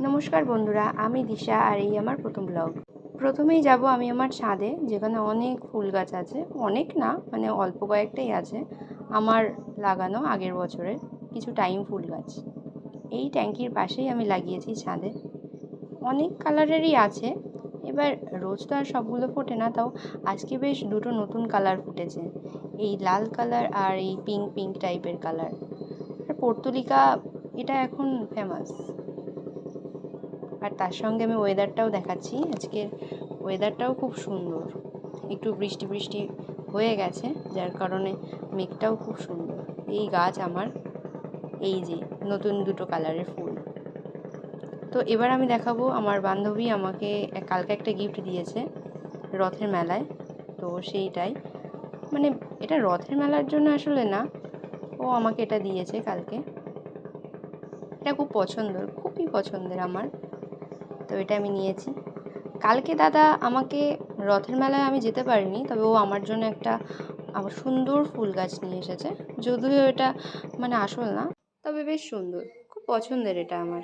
নমস্কার বন্ধুরা, আমি দিশা আর এই আমার প্রথম ব্লগ। প্রথমেই যাব আমি আমার ছাদে, যেখানে অনেক ফুল গাছ আছে। অনেক না, মানে অল্প কয়েকটাই আছে আমার লাগানো আগের বছরের কিছু টাইম ফুল গাছ। এই ট্যাঙ্কির পাশেই আমি লাগিয়েছি ছাদে। অনেক কালারেরই আছে, এবার রোজ তো আর সবগুলো ফোটে না, তাও আজকে বেশ দুটো নতুন কালার ফুটেছে। এই লাল কালার আর এই পিঙ্ক পিঙ্ক টাইপের কালার। আর পর্তুলিকা এটা এখন ফেমাস। আর তার সঙ্গে আমি ওয়েদারটাও দেখাচ্ছি। আজকের ওয়েদারটাও খুব সুন্দর, একটু বৃষ্টি বৃষ্টি হয়ে গেছে, যার কারণে মেঘটাও খুব সুন্দর। এই গাছ আমার, এই যে নতুন দুটো কালারের ফুল। তো এবার আমি দেখাবো, আমার বান্ধবী আমাকে কালকে একটা গিফট দিয়েছে রথের মেলায়। তো সেইটাই, মানে এটা রথের মেলার জন্য আসলে না, ও আমাকে এটা দিয়েছে কালকে। এটা খুব পছন্দের, খুবই পছন্দের আমার। তো এটা আমি নিয়েছি। কালকে দাদা আমাকে, রথের মেলায় আমি যেতে পারিনি, তবে ও আমার জন্য একটা আমার সুন্দর ফুল গাছ নিয়ে এসেছে। যদিও এটা মানে আসল না, তবে বেশ সুন্দর, খুব পছন্দের এটা আমার।